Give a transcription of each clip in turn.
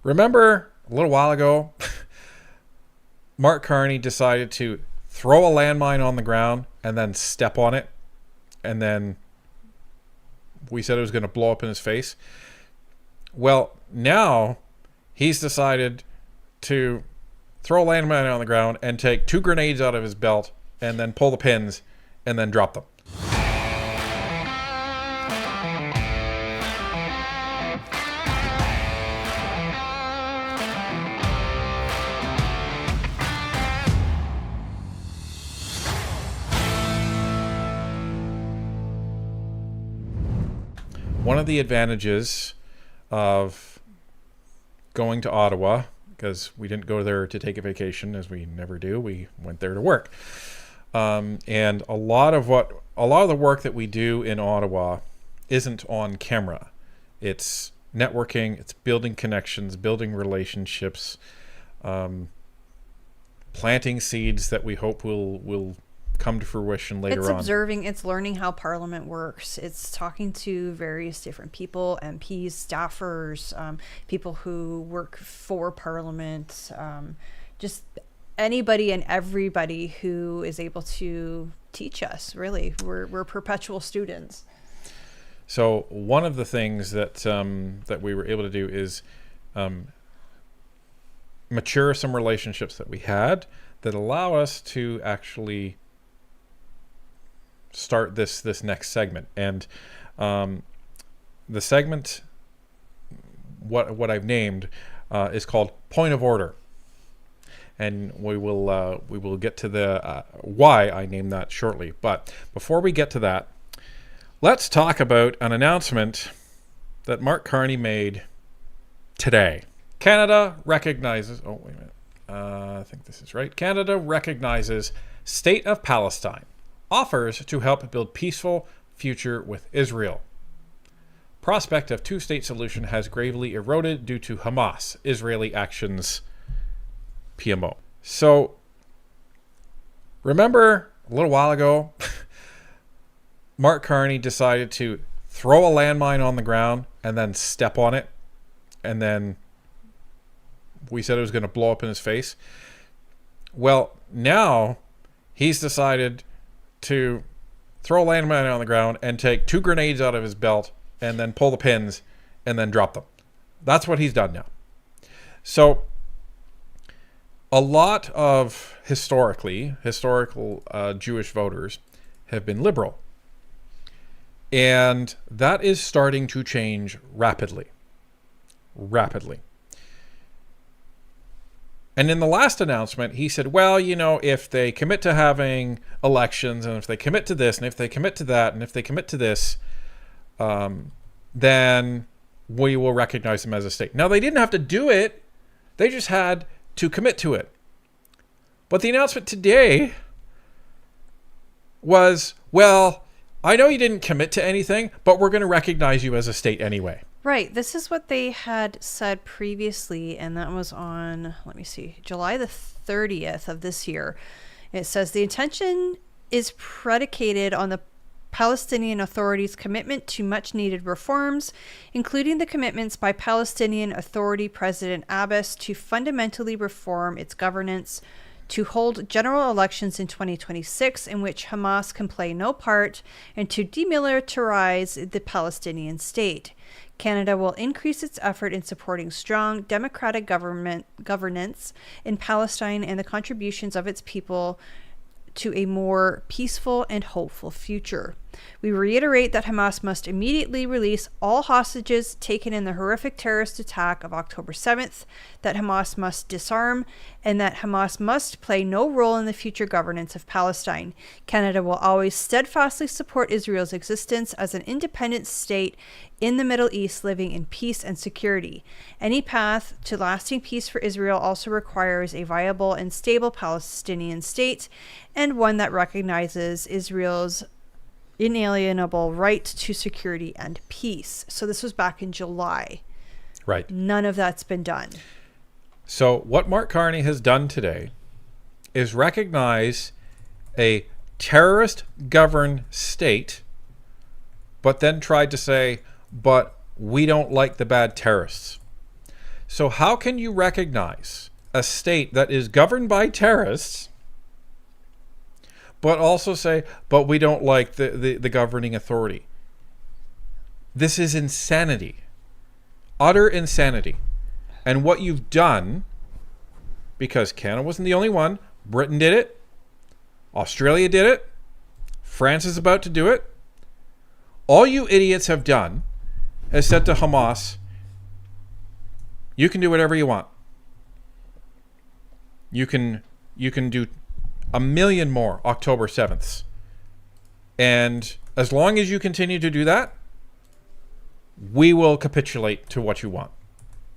Remember a little while ago, Mark Carney decided to throw a landmine on the ground and then step on it. And then we said it was going to blow up in his face. Well, now he's decided to throw a landmine on the ground and take 2 grenades out of his belt and then pull the pins and then drop them. One of the advantages of going to Ottawa, because we didn't go there to take a vacation, as we never do, we went there to work. And a lot of the work that we do in Ottawa isn't on camera. It's networking, it's building connections, building relationships, planting seeds that we hope will come to fruition later on. It's observing, it's learning how Parliament works. It's talking to various different people, MPs, staffers, people who work for Parliament, just anybody and everybody who is able to teach us, really. We're perpetual students. So one of the things that that we were able to do is mature some relationships that we had that allow us to actually start this next segment. And the segment, what I've named, is called Point of Order. And we will get to the why I named that shortly. But before we get to that, let's talk about an announcement that Mark Carney made today. Canada recognizes... Oh, wait a minute. I think this is right. Canada recognizes State of Palestine. Offers to help build peaceful future with Israel. Prospect of two-state solution has gravely eroded due to Hamas Israeli actions. PMO. So, remember a little while ago, Mark Carney decided to throw a landmine on the ground and then step on it. And then we said it was going to blow up in his face. Well, now he's decided to throw a landmine on the ground and take 2 grenades out of his belt and then pull the pins and then drop them. That's what he's done now. So a lot of historical Jewish voters have been liberal. And that is starting to change rapidly. And in the last announcement, he said, well, you know, if they commit to having elections, and if they commit to this, and if they commit to that, and if they commit to this, then we will recognize them as a state. Now, they didn't have to do it. They just had to commit to it. But the announcement today was, well, I know you didn't commit to anything, but we're going to recognize you as a state anyway. Right. This is what they had said previously, and that was on, let me see, July the 30th of this year. It says the intention is predicated on the Palestinian Authority's commitment to much-needed reforms, including the commitments by Palestinian Authority President Abbas to fundamentally reform its governance, to hold general elections in 2026 in which Hamas can play no part, and to demilitarize the Palestinian state. Canada will increase its effort in supporting strong democratic governance in Palestine and the contributions of its people to a more peaceful and hopeful future. We reiterate that Hamas must immediately release all hostages taken in the horrific terrorist attack of October 7th, that Hamas must disarm, and that Hamas must play no role in the future governance of Palestine. Canada will always steadfastly support Israel's existence as an independent state in the Middle East living in peace and security. Any path to lasting peace for Israel also requires a viable and stable Palestinian state, and one that recognizes Israel's inalienable right to security and peace. So this was back in July. Right. None of that's been done. So what Mark Carney has done today is recognize a terrorist-governed state, but then tried to say, but we don't like the bad terrorists. So how can you recognize a state that is governed by terrorists, but also say, but we don't like the governing authority? This is insanity. Utter insanity. And what you've done, because Canada wasn't the only one, Britain did it, Australia did it, France is about to do it. All you idiots have done is said to Hamas, you can do whatever you want. You can do a million more October 7th. And as long as you continue to do that, we will capitulate to what you want.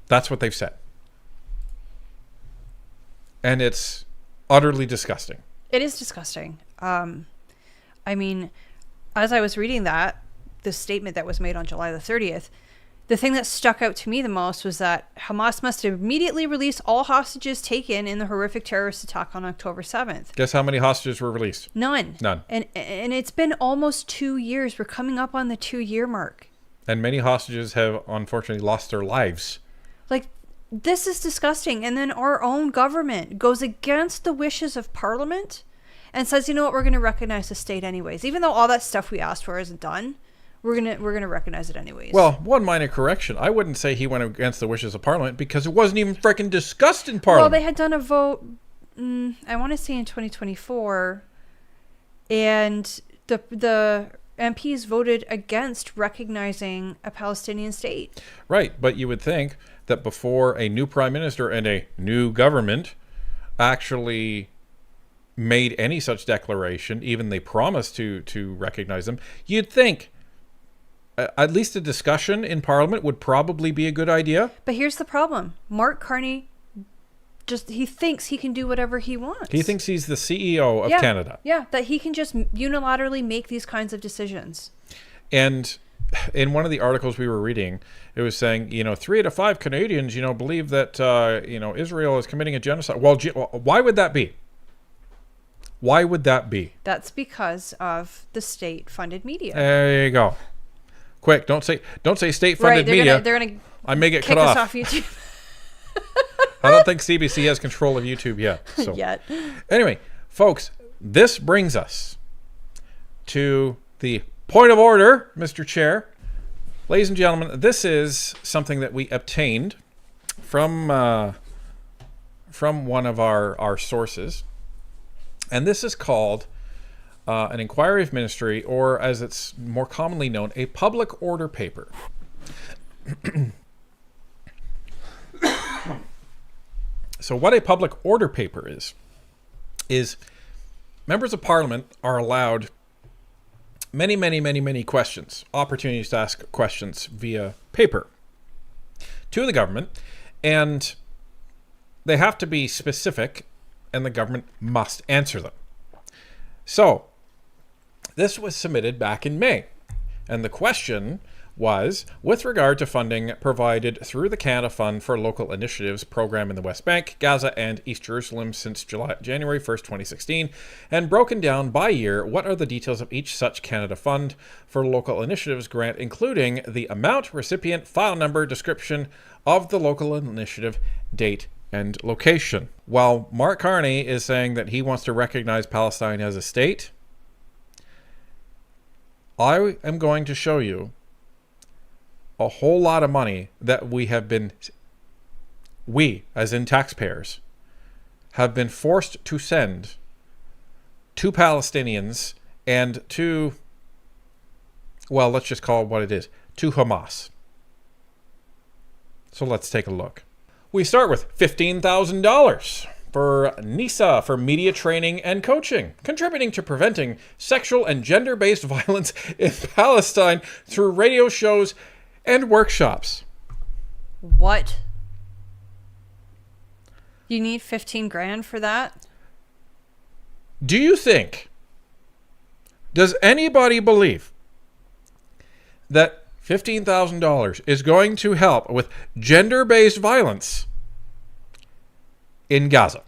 That's what they've said. And it's utterly disgusting. It is disgusting. I mean, as I was reading that, the statement that was made on July the 30th, the thing that stuck out to me the most was that Hamas must immediately release all hostages taken in the horrific terrorist attack on October 7th. Guess how many hostages were released? None. None. And it's been almost 2 years. We're coming up on the 2-year mark. And many hostages have unfortunately lost their lives. Like, this is disgusting. And then our own government goes against the wishes of Parliament and says, you know what, we're going to recognize the state anyways. Even though all that stuff we asked for isn't done, we're gonna recognize it anyways. Well, one minor correction. I wouldn't say he went against the wishes of Parliament because it wasn't even freaking discussed in Parliament. Well, they had done a vote, I want to say in 2024, and the MPs voted against recognizing a Palestinian state. Right, but you would think that before a new prime minister and a new government actually made any such declaration, even they promised to recognize them, you'd think at least a discussion in Parliament would probably be a good idea. But here's the problem. Mark Carney, he thinks he can do whatever he wants. He thinks he's the CEO of Canada. Yeah, that he can just unilaterally make these kinds of decisions. And in one of the articles we were reading, it was saying, 3 out of 5 Canadians, believe that, Israel is committing a genocide. Well, why would that be? Why would that be? That's because of the state-funded media. There you go. Quick, don't say state-funded media. They're gonna I may get kick cut us off YouTube. I don't think CBC has control of YouTube yet. So. Yet. Anyway, folks, this brings us to the point of order, Mr. Chair. Ladies and gentlemen, this is something that we obtained from one of our sources. And this is called an inquiry of ministry, or as it's more commonly known, a public order paper. So what a public order paper is members of Parliament are allowed many questions, opportunities to ask questions via paper to the government, and they have to be specific, and the government must answer them. So this was submitted back in May, and the question was, with regard to funding provided through the Canada Fund for Local Initiatives program in the West Bank, Gaza, and East Jerusalem since January 1st, 2016, and broken down by year, what are the details of each such Canada Fund for Local Initiatives grant, including the amount, recipient, file number, description of the local initiative, date, and location. While Mark Carney is saying that he wants to recognize Palestine as a state, I am going to show you a whole lot of money that we, as in taxpayers, have been forced to send to Palestinians and to, well, let's just call it what it is, to Hamas. So let's take a look. We start with $15,000 for NISA for media training and coaching, contributing to preventing sexual and gender-based violence in Palestine through radio shows and workshops. What? You need 15 grand for that? Do you think, does anybody believe that $15,000 is going to help with gender-based violence in Gaza?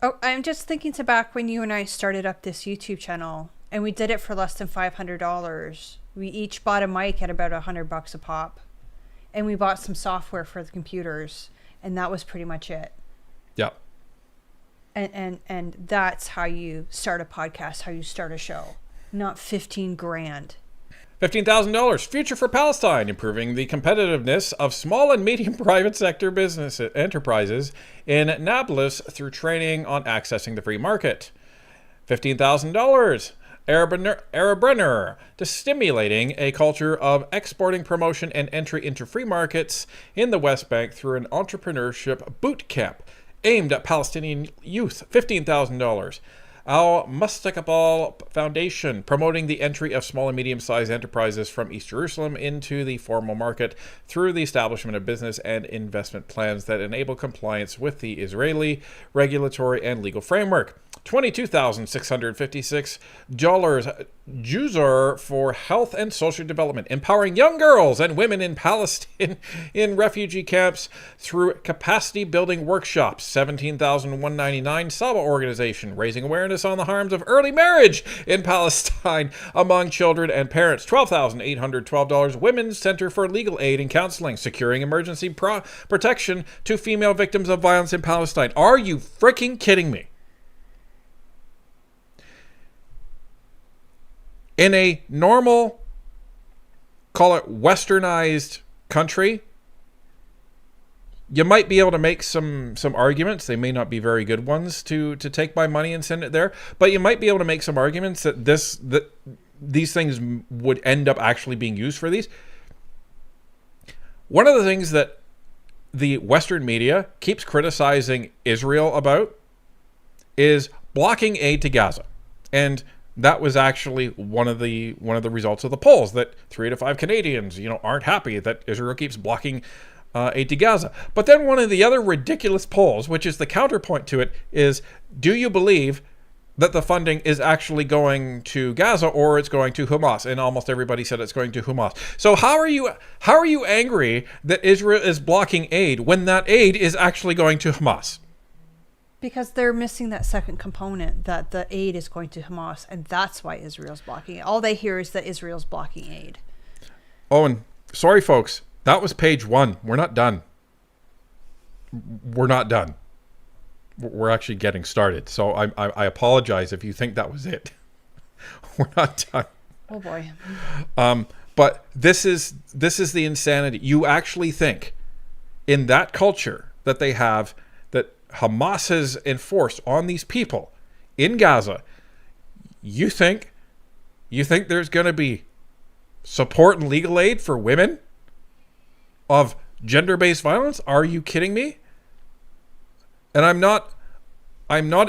Oh, I'm just thinking to back when you and I started up this YouTube channel, and we did it for less than $500. We each bought a mic at about $100 a pop. and we bought some software for the computers, and that was pretty much it. Yeah. And that's how you start a podcast, how you start a show, not 15 grand. $15,000. Future for Palestine, improving the competitiveness of small and medium private sector business enterprises in Nablus through training on accessing the free market. $15,000. Arabrenner, to stimulating a culture of exporting, promotion, and entry into free markets in the West Bank through an entrepreneurship boot camp aimed at Palestinian youth. $15,000. Al-Mustaqbal Foundation, promoting the entry of small and medium-sized enterprises from East Jerusalem into the formal market through the establishment of business and investment plans that enable compliance with the Israeli regulatory and legal framework. $22,656. Juzor for health and social development, empowering young girls and women in Palestine in refugee camps through capacity building workshops. $17,199. Saba organization, raising awareness on the harms of early marriage in Palestine among children and parents. $12,812. Women's Center for Legal Aid and Counseling, securing emergency protection to female victims of violence in Palestine. Are you freaking kidding me? In a normal, call it westernized country, you might be able to make some arguments. They may not be very good ones to take my money and send it there, but you might be able to make some arguments that these things would end up actually being used for these. One of the things that the Western media keeps criticizing Israel about is blocking aid to Gaza. And that was actually one of the results of the polls, that 3 to 5 Canadians, aren't happy that Israel keeps blocking aid to Gaza. But then one of the other ridiculous polls, which is the counterpoint to it, is, do you believe that the funding is actually going to Gaza or it's going to Hamas? And almost everybody said it's going to Hamas. So how are you angry that Israel is blocking aid when that aid is actually going to Hamas? Because they're missing that second component, that the aid is going to Hamas, and that's why Israel's blocking it. All they hear is that Israel's blocking aid. Oh, and sorry, folks. That was page 1. We're not done. We're not done. We're actually getting started. So I apologize if you think that was it. We're not done. Oh, boy. But this is the insanity. You actually think in that culture that they have, that Hamas has enforced on these people in Gaza, you think there's going to be support and legal aid for women of gender-based violence? Are you kidding me? And I'm not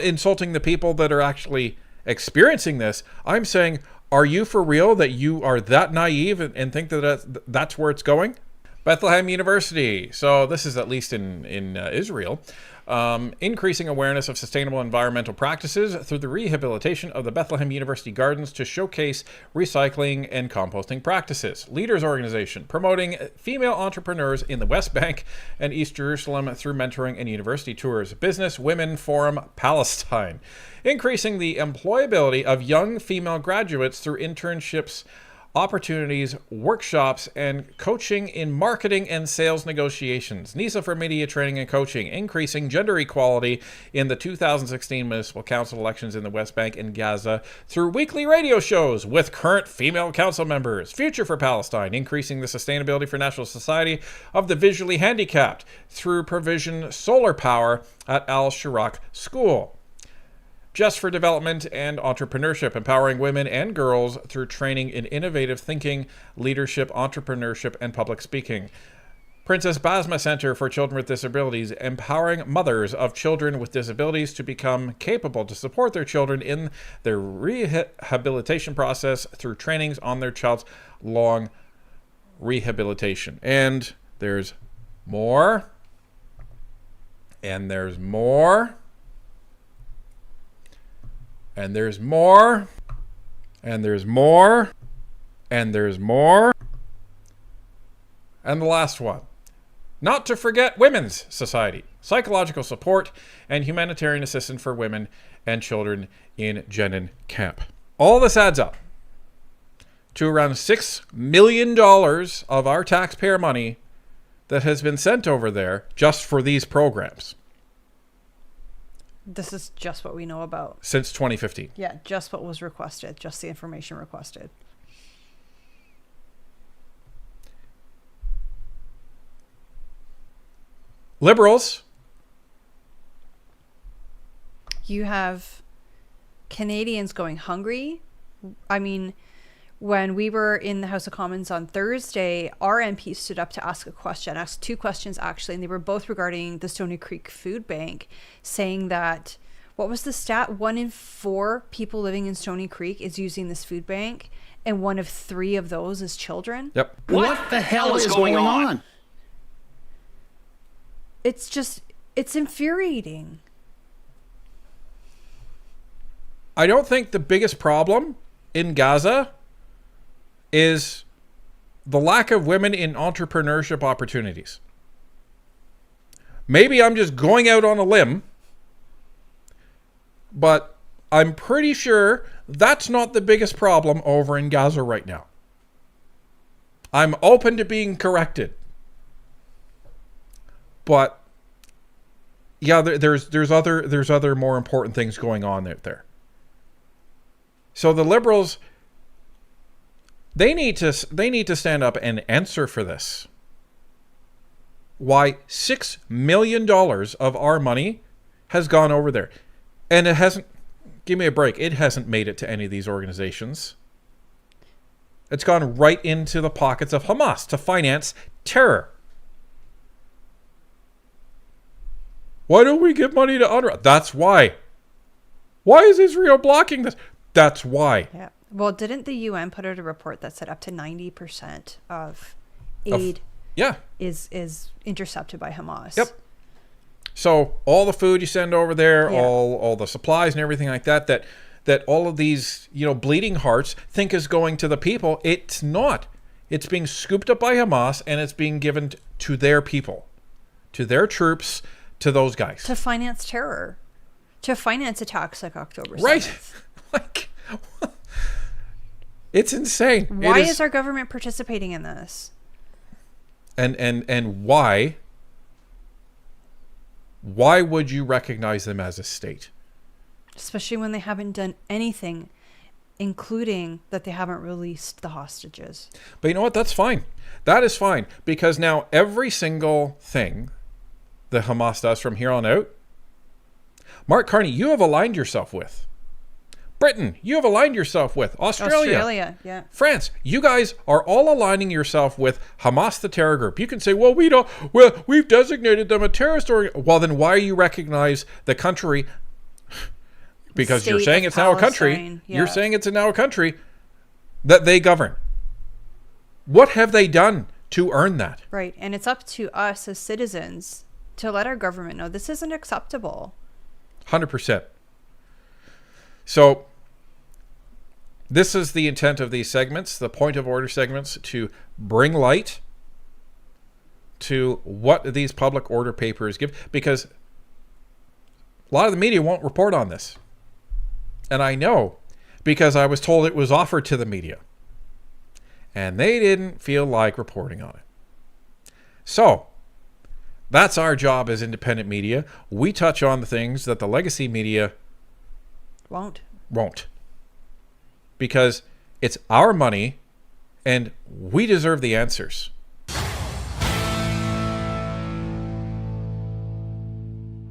insulting the people that are actually experiencing this. I'm saying, are you for real that you are that naive and think that that's where it's going? Bethlehem University. So this is at least in Israel. Increasing awareness of sustainable environmental practices through the rehabilitation of the Bethlehem University Gardens to showcase recycling and composting practices. Leaders Organization, promoting female entrepreneurs in the West Bank and East Jerusalem through mentoring and university tours. Business Women Forum Palestine, increasing the employability of young female graduates through internships, opportunities, workshops, and coaching in marketing and sales negotiations. NISA for media training and coaching, increasing gender equality in the 2016 municipal council elections in the West Bank and Gaza through weekly radio shows with current female council members. Future for Palestine, increasing the sustainability for National Society of the Visually Handicapped through provision solar power at Al Shirak School. Just for Development and Entrepreneurship, empowering women and girls through training in innovative thinking, leadership, entrepreneurship, and public speaking. Princess Basma Center for Children with Disabilities, empowering mothers of children with disabilities to become capable to support their children in their rehabilitation process through trainings on their child's long rehabilitation. And there's more. And there's more. And there's more, and there's more, and there's more. And the last one, not to forget Women's Society, psychological support and humanitarian assistance for women and children in Jenin camp. All this adds up to around $6 million of our taxpayer money that has been sent over there just for these programs This is just what we know about. since 2015. Yeah, just what was requested, just the information requested. Liberals, You have Canadians going hungry. I mean, when we were in the House of Commons on Thursday, our MP stood up to ask two questions actually, and they were both regarding the Stony Creek Food Bank, saying that, what was the stat? 1 in 4 people living in Stony Creek is using this food bank, and 1 of 3 of those is children. yep. What the hell is going on? It's infuriating. I don't think the biggest problem in Gaza is the lack of women in entrepreneurship opportunities. Maybe I'm just going out on a limb, but I'm pretty sure that's not the biggest problem over in Gaza right now. I'm open to being corrected. But yeah, there's other more important things going on out there. So the Liberals, they need to stand up and answer for this. Why $6 million of our money has gone over there, and it hasn't. Give me a break. It hasn't made it to any of these organizations. It's gone right into the pockets of Hamas to finance terror. Why don't we give money to UNRWA? That's why. Why is Israel blocking this? That's why. Yeah. Well, didn't the UN put out a report that said up to 90% of aid is intercepted by Hamas? Yep. So all the food you send over there, Yeah. all the supplies and everything like that all of these, bleeding hearts think is going to the people, it's not. It's being scooped up by Hamas, and it's being given to their people, to their troops, to those guys. To finance terror. To finance attacks like October 7th. Right. Like, it's insane. Why is our government participating in this? And why would you recognize them as a state? Especially when they haven't done anything, including that they haven't released the hostages. But you know what? That's fine. That is fine. Because now every single thing that Hamas does from here on out, Mark Carney, you have aligned yourself with. Britain, you have aligned yourself with. Australia, yeah. France, you guys are all aligning yourself with Hamas, the terror group. You can say, well, we've designated them a terrorist organization. Well, then why you recognize the country? Because you're saying it's now a country. Yeah. You're saying it's now a country that they govern. What have they done to earn that? Right. And it's up to us as citizens to let our government know this isn't acceptable. 100%. So this is the intent of these segments, the point of order segments, to bring light to what these public order papers give, because a lot of the media won't report on this. And I know, because I was told it was offered to the media, and they didn't feel like reporting on it. So that's our job as independent media. We touch on the things that the legacy media won't. Because it's our money, and we deserve the answers.